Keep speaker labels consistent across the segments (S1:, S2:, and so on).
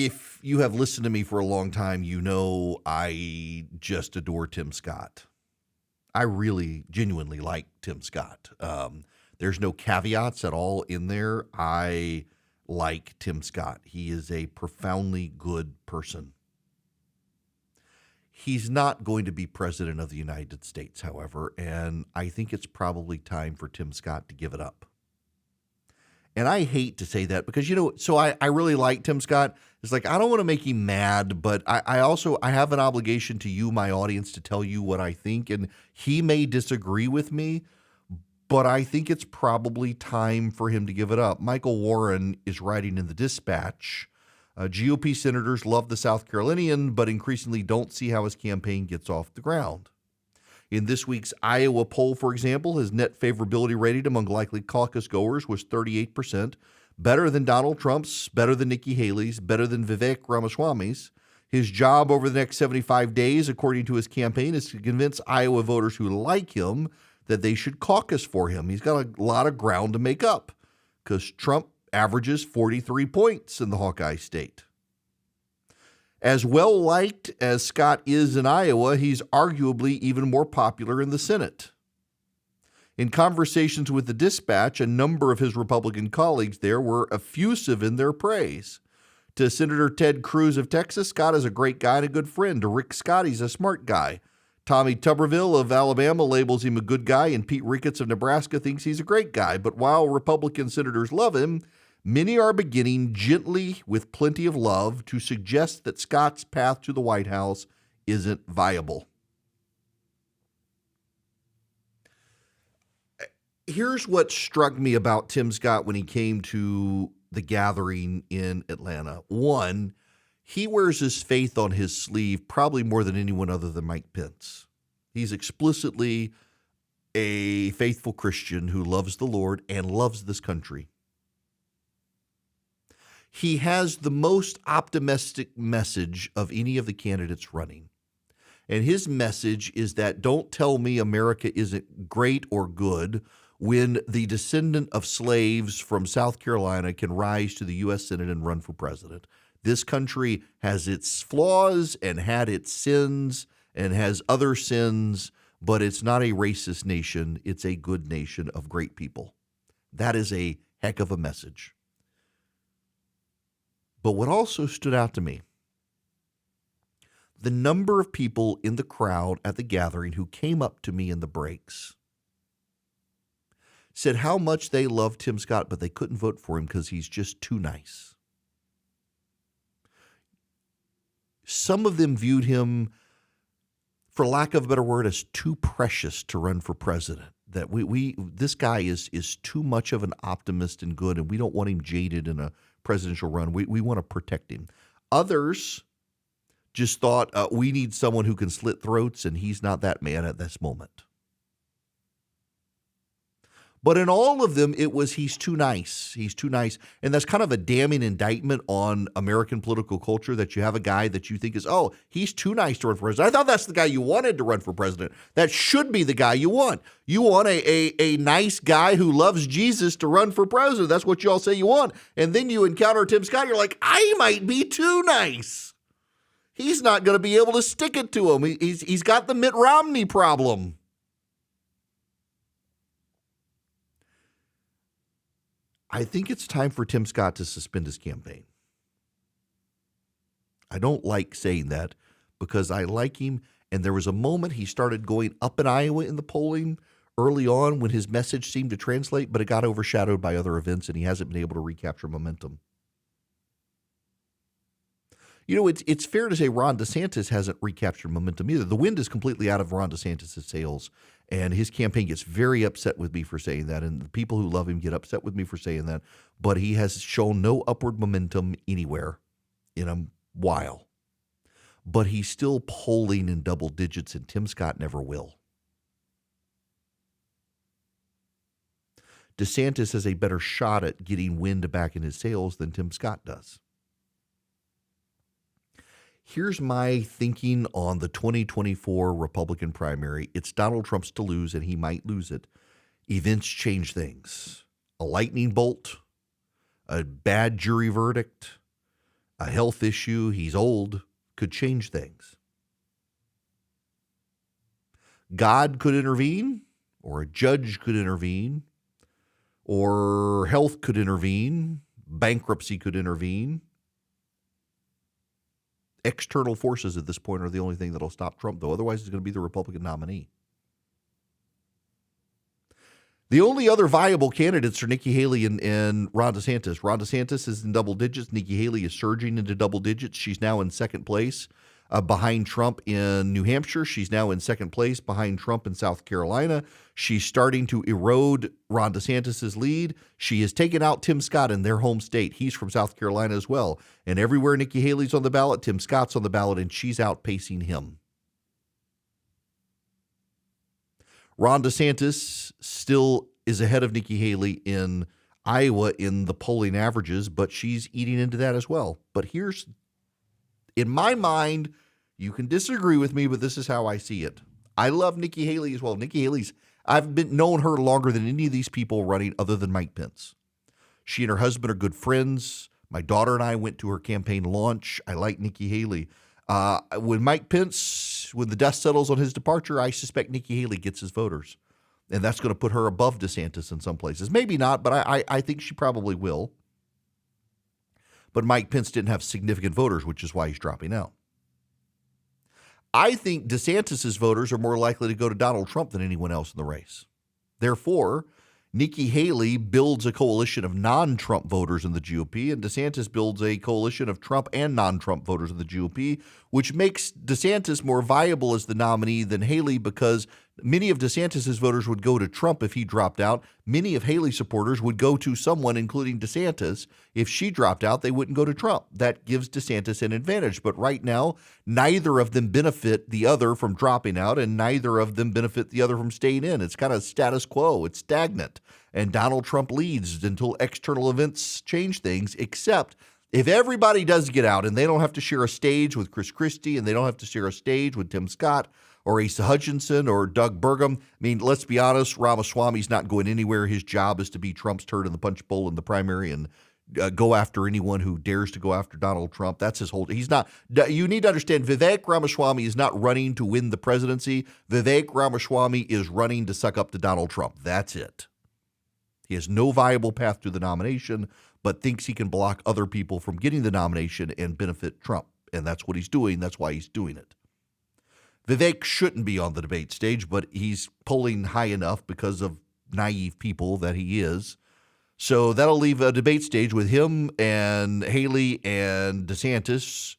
S1: If you have listened to me for a long time, you know I just adore Tim Scott. I really genuinely like Tim Scott. There's no caveats at all in there. I like Tim Scott. He is a profoundly good person. He's not going to be president of the United States, however, and I think it's probably time for Tim Scott to give it up. And I hate to say that because, so I really like Tim Scott. It's like, I don't want to make him mad, but I also have an obligation to you, my audience, to tell you what I think. And he may disagree with me, but I think it's probably time for him to give it up. Michael Warren is writing in the Dispatch, GOP senators love the South Carolinian, but increasingly don't see how his campaign gets off the ground. In this week's Iowa poll, for example, his net favorability rating among likely caucus goers was 38%, better than Donald Trump's, better than Nikki Haley's, better than Vivek Ramaswamy's. His job over the next 75 days, according to his campaign, is to convince Iowa voters who like him that they should caucus for him. He's got a lot of ground to make up because Trump averages 43 points in the Hawkeye state. As well-liked as Scott is in Iowa, he's arguably even more popular in the Senate. In conversations with the Dispatch, a number of his Republican colleagues there were effusive in their praise. To Senator Ted Cruz of Texas, Scott is a great guy and a good friend. To Rick Scott, he's a smart guy. Tommy Tuberville of Alabama labels him a good guy, and Pete Ricketts of Nebraska thinks he's a great guy. But while Republican senators love him, many are beginning gently, with plenty of love, to suggest that Scott's path to the White House isn't viable. Here's what struck me about Tim Scott when he came to the gathering in Atlanta. One, he wears his faith on his sleeve probably more than anyone other than Mike Pence. He's explicitly a faithful Christian who loves the Lord and loves this country. He has the most optimistic message of any of the candidates running. And his message is that don't tell me America isn't great or good when the descendant of slaves from South Carolina can rise to the U.S. Senate and run for president. This country has its flaws and had its sins and has other sins, but it's not a racist nation. It's a good nation of great people. That is a heck of a message. But what also stood out to me, the number of people in the crowd at the gathering who came up to me in the breaks said how much they loved Tim Scott, but they couldn't vote for him because he's just too nice. Some of them viewed him, for lack of a better word, as too precious to run for president. That this guy is too much of an optimist and good, and we don't want him jaded in a presidential run. We want to protect him. Others just thought we need someone who can slit throats, and he's not that man at this moment. But in all of them, it was he's too nice. He's too nice. And that's kind of a damning indictment on American political culture that you have a guy that you think is, oh, he's too nice to run for president. I thought that's the guy you wanted to run for president. That should be the guy you want. You want a nice guy who loves Jesus to run for president. That's what you all say you want. And then you encounter Tim Scott, you're like, I might be too nice. He's not going to be able to stick it to him. He's got the Mitt Romney problem. I think it's time for Tim Scott to suspend his campaign. I don't like saying that because I like him, and there was a moment he started going up in Iowa in the polling early on when his message seemed to translate, but it got overshadowed by other events, and he hasn't been able to recapture momentum. You know, it's fair to say Ron DeSantis hasn't recaptured momentum either. The wind is completely out of Ron DeSantis' sails, and his campaign gets very upset with me for saying that, and the people who love him get upset with me for saying that, but he has shown no upward momentum anywhere in a while. But he's still polling in double digits, and Tim Scott never will. DeSantis has a better shot at getting wind back in his sails than Tim Scott does. Here's my thinking on the 2024 Republican primary. It's Donald Trump's to lose, and he might lose it. Events change things. A lightning bolt, a bad jury verdict, a health issue, he's old, could change things. God could intervene, or a judge could intervene, or health could intervene, bankruptcy could intervene. External forces at this point are the only thing that'll stop Trump, though. Otherwise, it's going to be the Republican nominee. The only other viable candidates are Nikki Haley and Ron DeSantis. Ron DeSantis is in double digits. Nikki Haley is surging into double digits. She's now in second place behind Trump in New Hampshire. She's now in second place behind Trump in South Carolina. She's starting to erode Ron DeSantis' lead. She has taken out Tim Scott in their home state. He's from South Carolina as well. And everywhere Nikki Haley's on the ballot, Tim Scott's on the ballot, and she's outpacing him. Ron DeSantis still is ahead of Nikki Haley in Iowa in the polling averages, but she's eating into that as well. But here's, in my mind, you can disagree with me, but this is how I see it. I love Nikki Haley as well. Nikki Haley's, I've known her longer than any of these people running other than Mike Pence. She and her husband are good friends. My daughter and I went to her campaign launch. I like Nikki Haley. When Mike Pence, when the dust settles on his departure, I suspect Nikki Haley gets his voters. And that's going to put her above DeSantis in some places. Maybe not, but I think she probably will. But Mike Pence didn't have significant voters, which is why he's dropping out. I think DeSantis' voters are more likely to go to Donald Trump than anyone else in the race. Therefore, Nikki Haley builds a coalition of non-Trump voters in the GOP, and DeSantis builds a coalition of Trump and non-Trump voters in the GOP, which makes DeSantis more viable as the nominee than Haley because many of DeSantis' voters would go to Trump if he dropped out. Many of Haley's supporters would go to someone, including DeSantis. If she dropped out, they wouldn't go to Trump. That gives DeSantis an advantage. But right now, neither of them benefit the other from dropping out, and neither of them benefit the other from staying in. It's kind of status quo. It's stagnant. And Donald Trump leads until external events change things, except if everybody does get out and they don't have to share a stage with Chris Christie and they don't have to share a stage with Tim Scott or Asa Hutchinson or Doug Burgum. I mean, let's be honest, Ramaswamy's not going anywhere. His job is to be Trump's turd in the punch bowl in the primary and go after anyone who dares to go after Donald Trump. That's his whole – he's not – you need to understand Vivek Ramaswamy is not running to win the presidency. Vivek Ramaswamy is running to suck up to Donald Trump. That's it. He has no viable path to the nomination, but thinks he can block other people from getting the nomination and benefit Trump. And that's what he's doing. That's why he's doing it. Vivek shouldn't be on the debate stage, but he's polling high enough because of naive people that he is. So that'll leave a debate stage with him and Haley and DeSantis.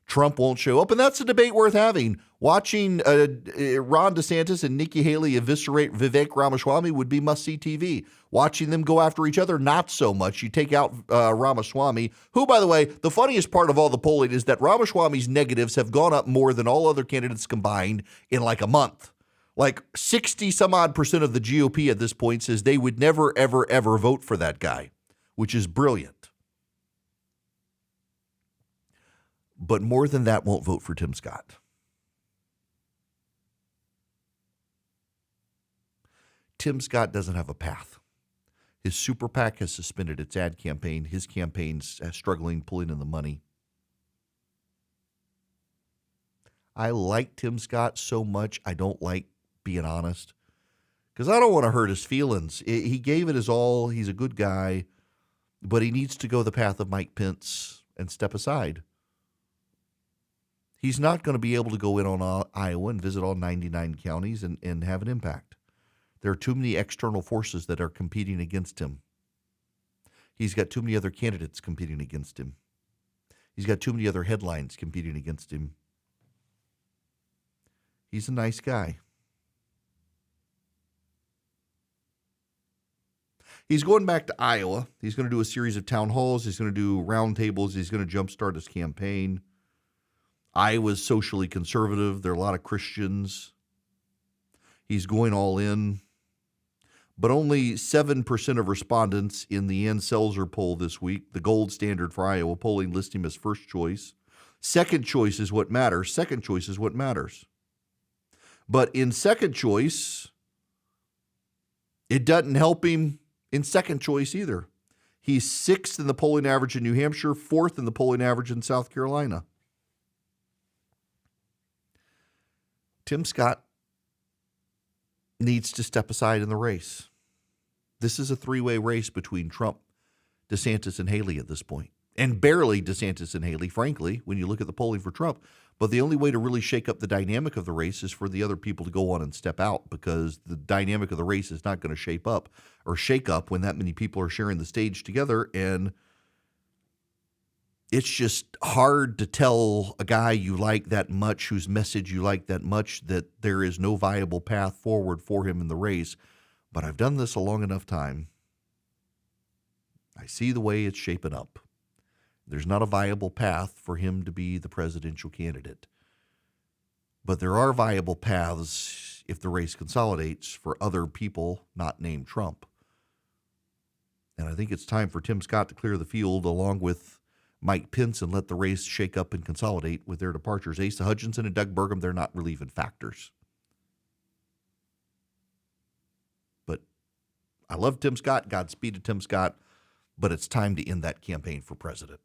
S1: Trump won't show up, and that's a debate worth having. Watching Ron DeSantis and Nikki Haley eviscerate Vivek Ramaswamy would be must-see TV. Watching them go after each other, not so much. You take out Ramaswamy, who, by the way, the funniest part of all the polling is that Ramaswamy's negatives have gone up more than all other candidates combined in like a month. Like 60-some-odd% of the GOP at this point says they would never, ever, ever vote for that guy, which is brilliant. But more than that won't vote for Tim Scott. Tim Scott doesn't have a path. His super PAC has suspended its ad campaign. His campaign's struggling, pulling in the money. I like Tim Scott so much, I don't like being honest. Because I don't want to hurt his feelings. He gave it his all. He's a good guy. But he needs to go the path of Mike Pence and step aside. He's not going to be able to go in on Iowa and visit all 99 counties and have an impact. There are too many external forces that are competing against him. He's got too many other candidates competing against him. He's got too many other headlines competing against him. He's a nice guy. He's going back to Iowa. He's going to do a series of town halls. He's going to do roundtables. He's going to jumpstart his campaign. Iowa's socially conservative. There are a lot of Christians. He's going all in. But only 7% of respondents in the Ann Selzer poll this week, the gold standard for Iowa polling, list him as first choice. Second choice is what matters. Second choice is what matters. But in second choice, it doesn't help him in second choice either. He's 6th in the polling average in New Hampshire, 4th in the polling average in South Carolina. Tim Scott needs to step aside in the race. This is a three-way race between Trump, DeSantis, and Haley at this point. And barely DeSantis and Haley, frankly, when you look at the polling for Trump. But the only way to really shake up the dynamic of the race is for the other people to go on and step out, because the dynamic of the race is not going to shake up when that many people are sharing the stage together. And it's just hard to tell a guy you like that much, whose message you like that much, that there is no viable path forward for him in the race. But I've done this a long enough time. I see the way it's shaping up. There's not a viable path for him to be the presidential candidate. But there are viable paths if the race consolidates for other people not named Trump. And I think it's time for Tim Scott to clear the field along with Mike Pence and let the race shake up and consolidate with their departures. Asa Hutchinson and Doug Burgum, they're not really even factors. But I love Tim Scott. Godspeed to Tim Scott. But it's time to end that campaign for president.